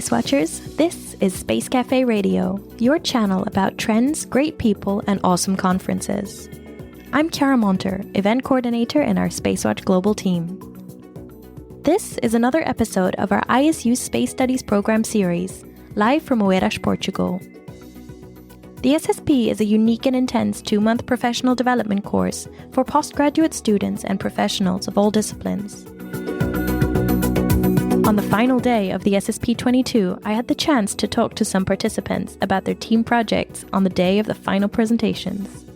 SpaceWatchers. This is Space Café Radio, your channel about trends, great people, and awesome conferences. I'm Chiara Monter, event coordinator in our SpaceWatch.Global team. This is another episode of our ISU Space Studies program series, live from Oeiras, Portugal. The SSP is a unique and intense 2-month professional development course for postgraduate students and professionals of all disciplines. On the final day of the SSP22, I had the chance to talk to some participants about their team projects on the day of the final presentations.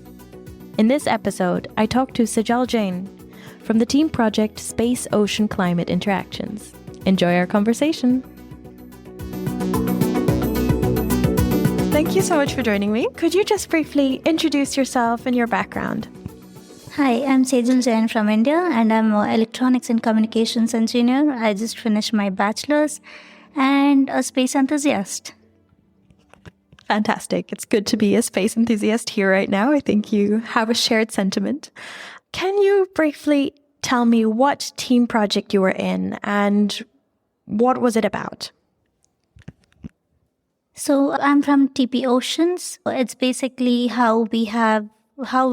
In this episode, I talked to Sejal Jain from the team project Space Ocean Climate Interactions. Enjoy our conversation. Thank you so much for joining me. Could you just briefly introduce yourself and your background? Hi, I'm Sejal Jain from India and I'm an electronics and communications engineer. I just finished my bachelor's and a space enthusiast. Fantastic. It's good to be a space enthusiast here right now. I think you have a shared sentiment. Can you briefly tell me what team project you were in and what was it about? So I'm from TP Oceans. It's basically how we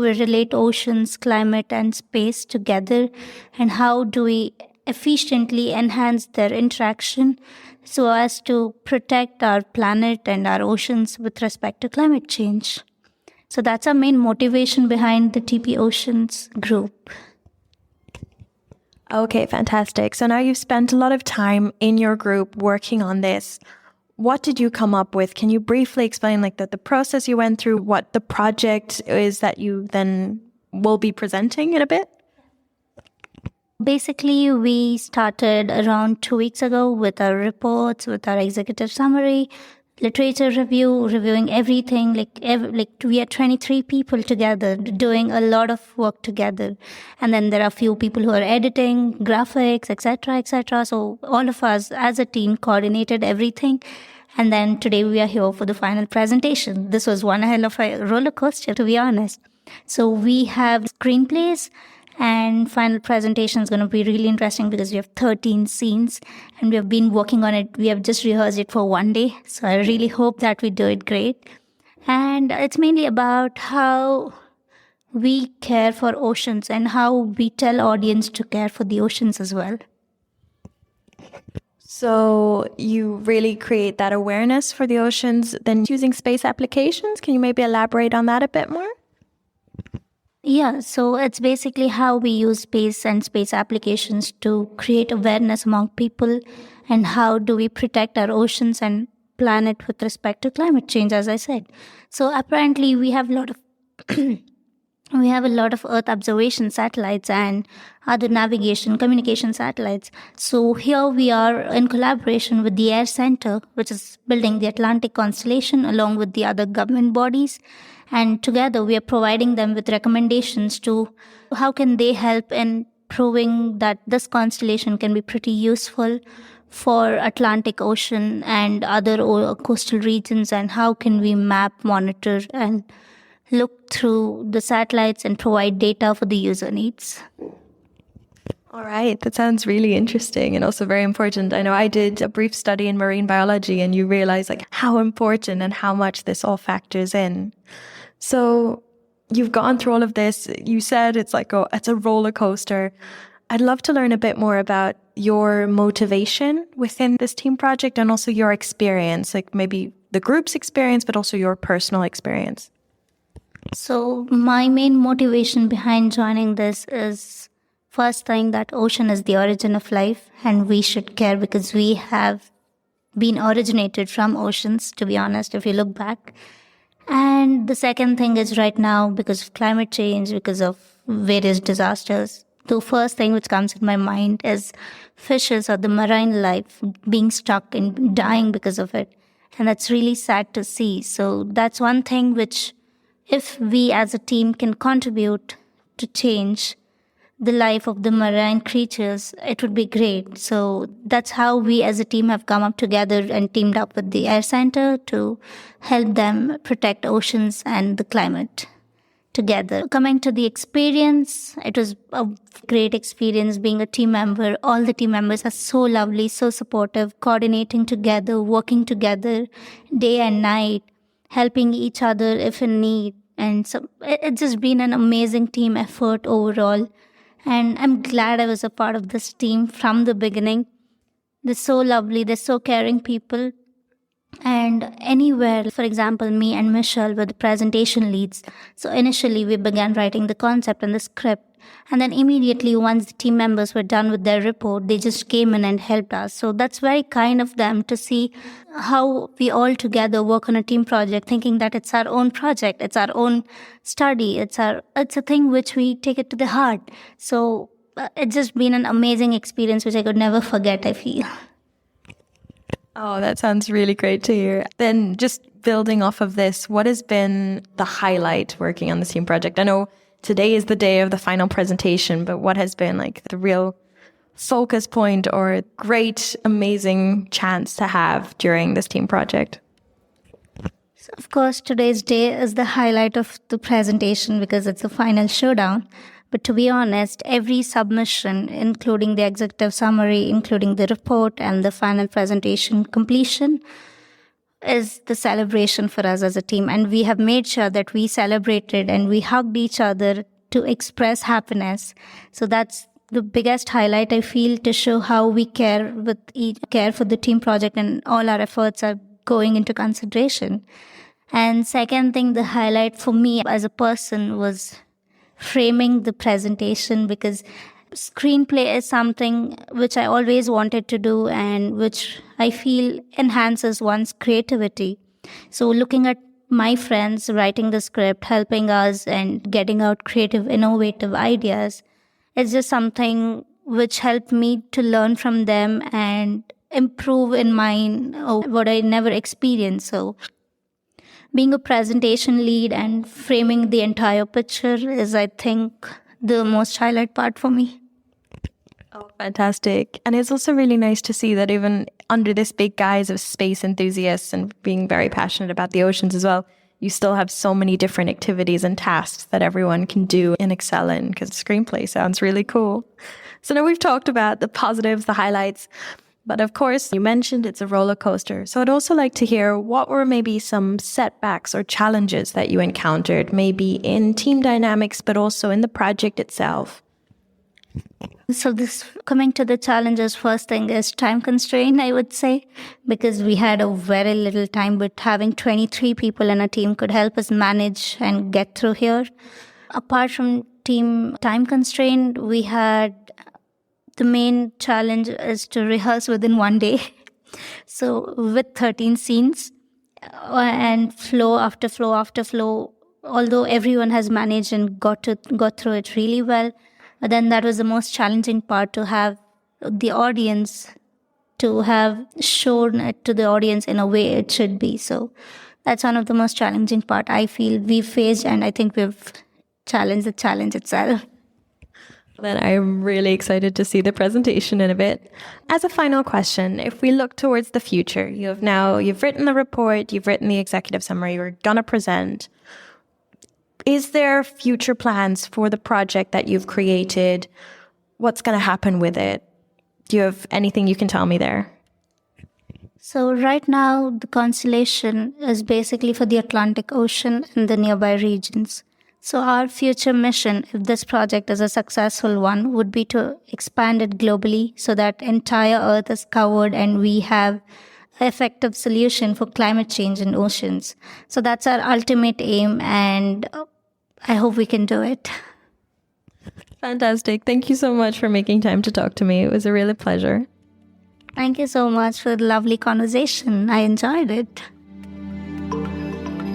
relate oceans, climate, and space together, and how do we efficiently enhance their interaction so as to protect our planet and our oceans with respect to climate change. So that's our main motivation behind the TP Oceans group. Okay, fantastic. So now you've spent a lot of time in your group working on this. What did you come up with? Can you briefly explain the process you went through, what the project is that you then will be presenting in a bit? Basically, we started around 2 weeks ago with our reports, with our executive summary, literature review, reviewing everything. We are 23 people together doing a lot of work together. And then there are a few people who are editing, graphics, etc., etc. So all of us as a team coordinated everything. And then today we are here for the final presentation. This was one hell of a roller coaster, to be honest. So we have screenplays, and final presentation is going to be really interesting because we have 13 scenes and we have been working on it. We have just rehearsed it for one day. So I really hope that we do it great. And it's mainly about how we care for oceans and how we tell audience to care for the oceans as well. So you really create that awareness for the oceans, then using space applications. Can you maybe elaborate on that a bit more? Yeah, so it's basically how we use space and space applications to create awareness among people, and how do we protect our oceans and planet with respect to climate change, as I said. So apparently we have a lot of Earth observation satellites and other navigation, communication satellites. So here we are in collaboration with the Air Center, which is building the Atlantic constellation along with the other government bodies. And together we are providing them with recommendations to how can they help in proving that this constellation can be pretty useful for Atlantic Ocean and other coastal regions, and how can we map, monitor, and look through the satellites and provide data for the user needs. All right. That sounds really interesting and also very important. I know I did a brief study in marine biology, and you realize how important and how much this all factors in. So you've gone through all of this. You said it's a roller coaster. I'd love to learn a bit more about your motivation within this team project and also your experience, maybe the group's experience, but also your personal experience. So my main motivation behind joining this is, first thing, that ocean is the origin of life and we should care because we have been originated from oceans, to be honest, if you look back. And the second thing is, right now, because of climate change, because of various disasters, the first thing which comes in my mind is fishes or the marine life being stuck and dying because of it. And that's really sad to see. So that's one thing which, if we as a team can contribute to change the life of the marine creatures, it would be great. So that's how we as a team have come up together and teamed up with the Air Center to help them protect oceans and the climate together. Coming to the experience, it was a great experience being a team member. All the team members are so lovely, so supportive, coordinating together, working together day and night, helping each other if in need. And so it's just been an amazing team effort overall. And I'm glad I was a part of this team from the beginning. They're so lovely, they're so caring people. And anywhere, for example, me and Michelle were the presentation leads. So initially we began writing the concept and the script. And then immediately once the team members were done with their report, they just came in and helped us. So that's very kind of them to see how we all together work on a team project, thinking that it's our own project, it's our own study, it's a thing which we take it to the heart. So it's just been an amazing experience which I could never forget, I feel. Oh, that sounds really great to hear. Then just building off of this, what has been the highlight working on this team project? I know today is the day of the final presentation, but what has been like the real focus point or great, amazing chance to have during this team project? So of course, today's day is the highlight of the presentation because it's the final showdown. But to be honest, every submission, including the executive summary, including the report and the final presentation completion, is the celebration for us as a team. And we have made sure that we celebrated and we hugged each other to express happiness. So that's the biggest highlight, I feel, to show how we care for the team project and all our efforts are going into consideration. And second thing, the highlight for me as a person was framing the presentation, because screenplay is something which I always wanted to do and which I feel enhances one's creativity. So looking at my friends writing the script, helping us and getting out creative, innovative ideas, it's just something which helped me to learn from them and improve in mine what I never experienced. So being a presentation lead and framing the entire picture is, I think, the most highlight part for me. Oh, fantastic. And it's also really nice to see that even under this big guise of space enthusiasts and being very passionate about the oceans as well, you still have so many different activities and tasks that everyone can do and excel in, because screenplay sounds really cool. So now we've talked about the positives, the highlights. But of course, you mentioned it's a roller coaster. So I'd also like to hear what were maybe some setbacks or challenges that you encountered, maybe in team dynamics, but also in the project itself. So this coming to the challenges, first thing is time constraint, I would say, because we had a very little time, but having 23 people in a team could help us manage and get through here. Apart from team time constraint, we had the main challenge is to rehearse within one day. So with 13 scenes and flow after flow after flow, although everyone has managed and got through it really well, but then that was the most challenging part, to have the audience, to have shown it to the audience in a way it should be. So that's one of the most challenging part I feel we've faced, and I think we've challenged the challenge itself. Then I'm really excited to see the presentation in a bit. As a final question, if we look towards the future, you've written the report, you've written the executive summary, you're going to present. Is there future plans for the project that you've created? What's going to happen with it? Do you have anything you can tell me there? So right now, the constellation is basically for the Atlantic Ocean and the nearby regions. So our future mission, if this project is a successful one, would be to expand it globally so that entire Earth is covered and we have an effective solution for climate change in oceans. So that's our ultimate aim, and I hope we can do it. Fantastic. Thank you so much for making time to talk to me. It was a real pleasure. Thank you so much for the lovely conversation. I enjoyed it.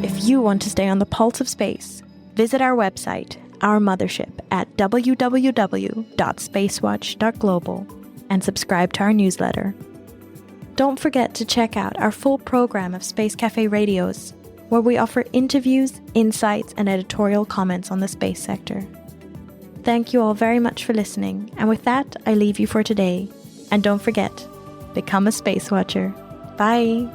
If you want to stay on the pulse of space, visit our website, our mothership, at www.SpaceWatch.Global and subscribe to our newsletter. Don't forget to check out our full program of Space Café radios, where we offer interviews, insights, and editorial comments on the space sector. Thank you all very much for listening, and with that, I leave you for today. And don't forget, become a Space Watcher. Bye!